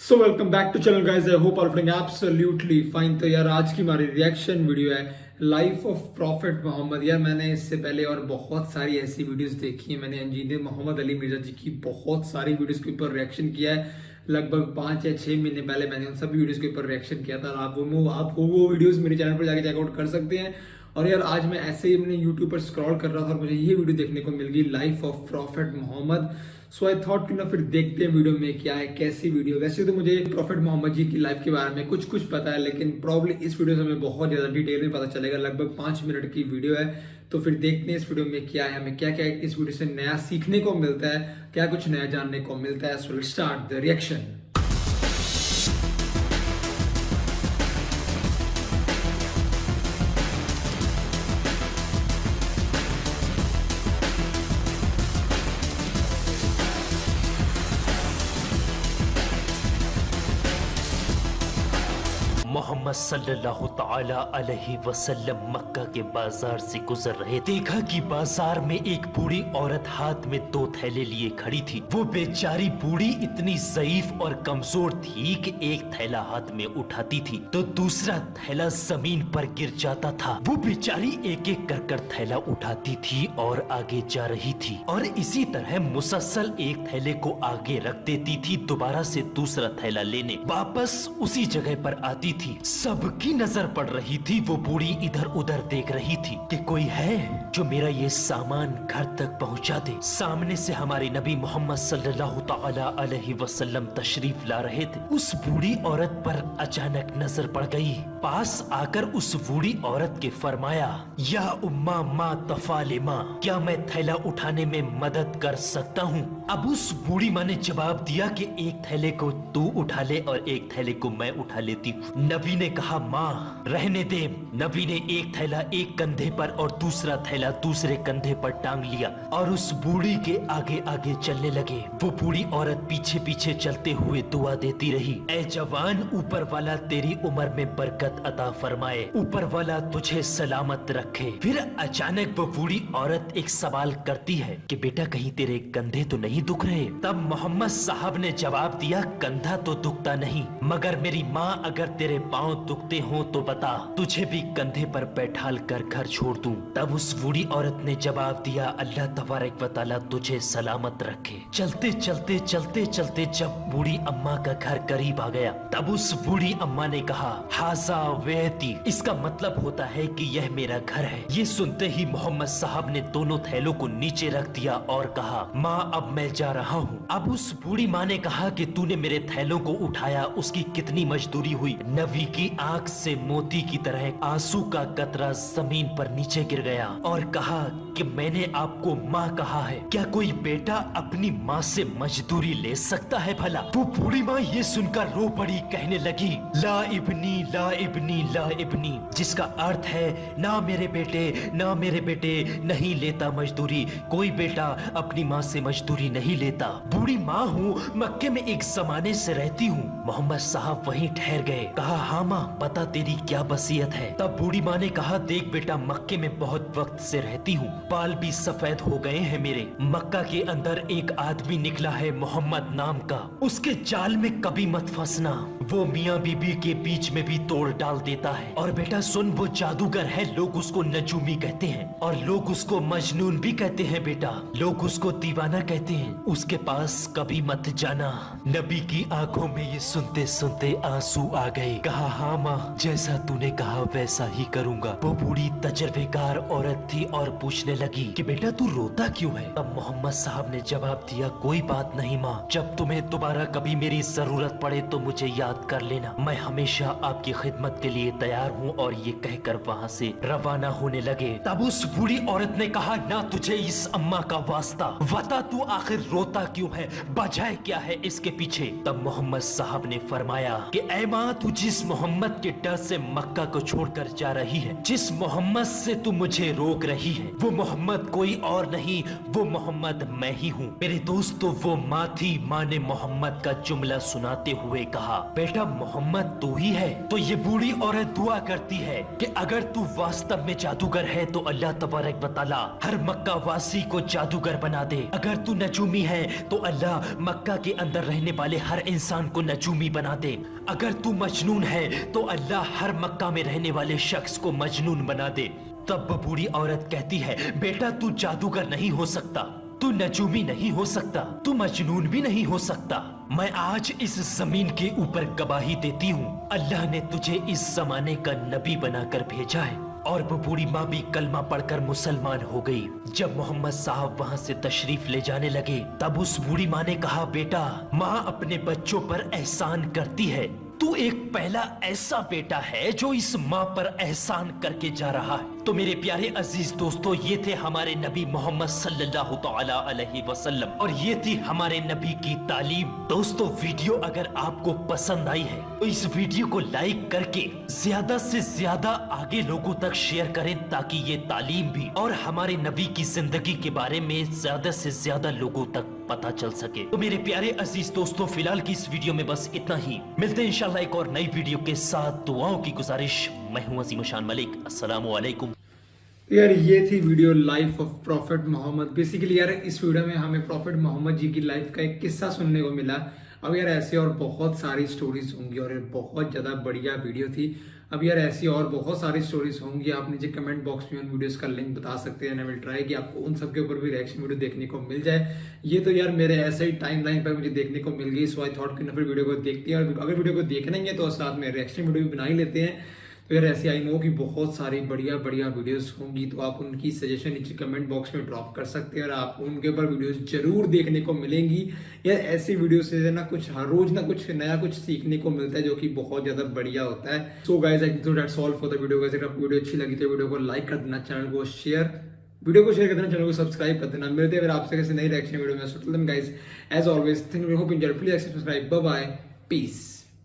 So welcome back to channel guys. I hope are feeling absolutely fine. तो यार आज की हमारी रिएक्शन वीडियो है लाइफ ऑफ प्रॉफिट मोहम्मद। यार मैंने इससे पहले और बहुत सारी ऐसी वीडियोस देखी हैं। मैंने इंजीनियर मोहम्मद अली मिर्जा जी की बहुत सारी वीडियोस के ऊपर रिएक्शन किया है। लगभग 5 या 6 महीने पहले मैंने उन सभी वीडियोस के ऊपर रिएक्शन किया था। आप वो वीडियोस मेरे चैनल पर जाके चेकआउट कर सकते हैं। और यार आज मैं ऐसे ही अपने यूट्यूब पर स्क्रॉल कर रहा था और मुझे ये वीडियो देखने को मिल गई life of prophet Muhammad. So I thought कि ना फिर देखते हैं वीडियो में क्या है, कैसी वीडियो। वैसे तो मुझे प्रॉफिट मोहम्मद जी की लाइफ के बारे में कुछ कुछ पता है, लेकिन प्रॉब्ली इस वीडियो से हमें बहुत ज्यादा डिटेल में पता चलेगा। लगभग 5 मिनट की वीडियो है, तो फिर देखते हैं इस वीडियो में क्या है, हमें क्या क्या इस वीडियो से नया सीखने को मिलता है, क्या कुछ नया जानने को मिलता है। So let's start the reaction. Muhammad सल्लल्लाहु ताला अलैहि वसल्लम मक्का के बाजार से गुजर रहे। देखा कि बाजार में एक बूढ़ी औरत हाथ में 2 थैले लिए खड़ी थी। वो बेचारी बूढ़ी इतनी ज़ईफ और कमजोर थी कि एक थैला हाथ में उठाती थी तो दूसरा थैला जमीन पर गिर जाता था। वो बेचारी एक एक कर थैला उठाती थी और आगे जा रही थी और इसी तरह मुसलसल एक थैले को आगे रख देती थी, दोबारा से दूसरा थैला लेने वापस उसी जगह पर आती थी। सबकी नजर पड़ रही थी। वो बूढ़ी इधर उधर देख रही थी कि कोई है जो मेरा ये सामान घर तक पहुंचा दे। सामने से हमारे नबी मोहम्मद सल्लल्लाहु ताला अलैहि वसल्लम तशरीफ ला रहे थे। उस बूढ़ी औरत पर अचानक नजर पड़ गई। पास आकर उस बूढ़ी औरत के फरमाया, या उम्मा मा तफालिमा, क्या मैं थैला उठाने में मदद कर सकता हूँ? अब उस बूढ़ी माँ ने जवाब दिया कि एक थैले को तू उठा ले और एक थैले को मैं उठा लेती हूँ। नबी ने कहा, माँ रहने दे। नबी ने एक थैला एक कंधे पर और दूसरा थैला दूसरे कंधे पर टांग लिया और उस बूढ़ी के आगे आगे चलने लगे। वो बूढ़ी औरत पीछे पीछे चलते हुए दुआ देती रही, ऐ जवान, ऊपर वाला तेरी उम्र में बरकत अता फरमाए, ऊपर वाला तुझे सलामत रखे। फिर अचानक वो बूढ़ी औरत एक सवाल करती है कि बेटा कहीं तेरे कंधे तो नहीं दुख रहे? तब मोहम्मद साहब ने जवाब दिया, कंधा तो दुखता नहीं, मगर मेरी माँ अगर तेरे पाँव दुखते हो तो बता, तुझे भी कंधे पर बैठाल कर घर छोड़ दूं। तब उस बूढ़ी औरत ने जवाब दिया, अल्लाह तबारक व तआला तुझे सलामत रखे। चलते चलते चलते चलते जब बूढ़ी अम्मा का घर करीब आ गया तब उस बूढ़ी अम्मा ने कहा, हाजा वेती, इसका मतलब होता है कि यह मेरा घर है। ये सुनते ही मोहम्मद साहब ने दोनों थैलों को नीचे रख दिया और कहा, माँ अब मैं जा रहा हूँ। अब उस बूढ़ी माँ ने कहा कि तूने मेरे थैलों को उठाया, उसकी कितनी मजदूरी हुई। नबी की आंख से मोती की तरह आंसू का कतरा जमीन पर नीचे गिर गया और कहा कि मैंने आपको माँ कहा है, क्या कोई बेटा अपनी माँ से मजदूरी ले सकता है भला? वो बूढ़ी माँ ये सुनकर रो पड़ी, कहने लगी, ला इब्नी ला इब्नी ला इब्नी, जिसका अर्थ है ना मेरे बेटे, ना मेरे बेटे नहीं लेता मजदूरी, कोई बेटा अपनी माँ से मजदूरी नहीं लेता। बूढ़ी माँ हूँ, मक्के में एक जमाने से रहती हूँ। मोहम्मद साहब वहीं ठहर गए। कहा, हाँ माँ बता तेरी क्या वसीयत है? तब बूढ़ी माँ ने कहा, देख बेटा मक्के में बहुत वक्त से रहती हूँ, बाल भी सफेद हो गए हैं मेरे। मक्का के अंदर एक आदमी निकला है मोहम्मद नाम का, उसके जाल में कभी मत फंसना, वो मियाँ बीबी के बीच में भी तोड़ डाल देता है। और बेटा सुन, वो जादूगर है, लोग उसको नजूमी कहते हैं और लोग उसको मजनून भी कहते हैं बेटा, लोग उसको दीवाना कहते हैं, उसके पास कभी मत जाना। नबी की आंखों में ये सुनते सुनते आंसू आ गए। कहा, हाँ माँ जैसा तूने कहा वैसा ही करूँगा। वो बूढ़ी तजर्बेकार औरत थी और पूछने लगी कि बेटा तू रोता क्यों है? तब मोहम्मद साहब ने जवाब दिया, कोई बात नहीं माँ, जब तुम्हें दोबारा कभी मेरी जरूरत पड़े तो मुझे याद कर लेना, मैं हमेशा आपकी खिदमत के लिए तैयार हूँ। और ये कहकर वहाँ से रवाना होने लगे। तब उस बूढ़ी औरत ने कहा, ना तुझे इस अम्मा का वास्ता, बता तू आखिर रोता क्यों है, वजह क्या है इसके पीछे? तब मोहम्मद साहब ने फरमाया कि ऐ माँ, तू जिस जिस मोहम्मद के डर से मक्का को छोड़कर जा रही है, जिस मोहम्मद से तू मुझे रोक रही है, वो मोहम्मद कोई और नहीं, वो मोहम्मद मैं ही हूँ। मेरे दोस्तों, वो माँ थी। माँ ने मोहम्मद का जुमला सुनाते हुए कहा, बेटा मोहम्मद तू ही है। तो ये बूढ़ी औरत दुआ करती है कि अगर तू वास्तव में जादूगर है तो अल्लाह तबारक व तआला हर मक्का वासी को जादूगर बना दे। अगर तू नजूमी है तो अल्लाह मक्का के अंदर रहने वाले हर इंसान को नजूमी बना दे। अगर तू मजनून है तो अल्लाह हर मक्का में रहने वाले शख्स को मजनून बना दे। तब वो बूढ़ी औरत कहती है, बेटा तू जादूगर नहीं हो सकता, तू नजूमी नहीं हो सकता, तू मजनून भी नहीं हो सकता। मैं आज इस जमीन के ऊपर गवाही देती हूँ, अल्लाह ने तुझे इस जमाने का नबी बनाकर भेजा है। और वो बूढ़ी माँ भी कलमा पढ़कर मुसलमान हो गई। जब मोहम्मद साहब वहाँ से तशरीफ ले जाने लगे, तब उस बूढ़ी माँ ने कहा, बेटा माँ अपने बच्चों पर एहसान करती है, तू एक पहला ऐसा बेटा है जो इस माँ पर एहसान करके जा रहा है। तो मेरे प्यारे अजीज दोस्तों, ये थे हमारे नबी मोहम्मद सल्लल्लाहु तआला अलैहि वसल्लम और ये थी हमारे नबी की तालीम। दोस्तों, वीडियो अगर आपको पसंद आई है तो इस वीडियो को लाइक करके ज्यादा से ज्यादा आगे लोगों तक शेयर करें, ताकि ये तालीम भी और हमारे नबी की जिंदगी के बारे में ज्यादा से ज्यादा लोगों तक पता चल सके। तो मेरे प्यारे अजीज दोस्तों, फिलहाल की इस वीडियो में बस इतना ही। मिलते हैं इंशाल्लाह एक और नई वीडियो के साथ। दुआओं की गुजारिश। मैं हूं अजीम शान मलिक। अस्सलामु अलैकुम। यार ये थी video life of prophet Muhammad. Basically यार इस वीडियो में हमें प्रॉफिट मोहम्मद जी की लाइफ का एक किस्सा सुनने को मिला। अब यार ऐसे और बहुत सारी स्टोरीज होंगी और ये बहुत ज़्यादा बढ़िया वीडियो थी। अब यार ऐसी और बहुत सारी स्टोरीज होंगी। आप नीचे कमेंट बॉक्स में उन वीडियोस का लिंक बता सकते हैं। आई विल ट्राई कि आपको उन सब के ऊपर भी रिएक्शन वीडियो देखने को मिल जाए। ये तो यार मेरे ऐसे ही टाइम लाइन पर मुझे देखने को मिल गई, सो आई थॉट कि ना फिर वीडियो को देखते हैं, और अगर वीडियो को देखना ही है तो साथ में रिएक्शन वीडियो भी बना ही लेते हैं। तो यार ऐसे आई नो कि बहुत सारी बढ़िया बढ़िया वीडियोस होंगी, तो आप उनकी सजेशन नीचे कमेंट बॉक्स में ड्रॉप कर सकते हैं और आप उनके ऊपर वीडियोस जरूर देखने को मिलेंगी। यार ऐसी वीडियो से ना कुछ हर रोज ना कुछ नया कुछ सीखने को मिलता है, जो कि बहुत ज्यादा बढ़िया होता है। So guys, I think that's all for the video. अगर आपको वीडियो अच्छी लगी तो वीडियो को लाइक कर देना, चैनल को शेयर वीडियो को शेयर कर देना, चैनल को सब्सक्राइब कर देना। मिलते हैं फिर आपसे किसी नई रिएक्शन वीडियो में। So till then guys, as always, think we hope you enjoy, please subscribe, bye bye, piece.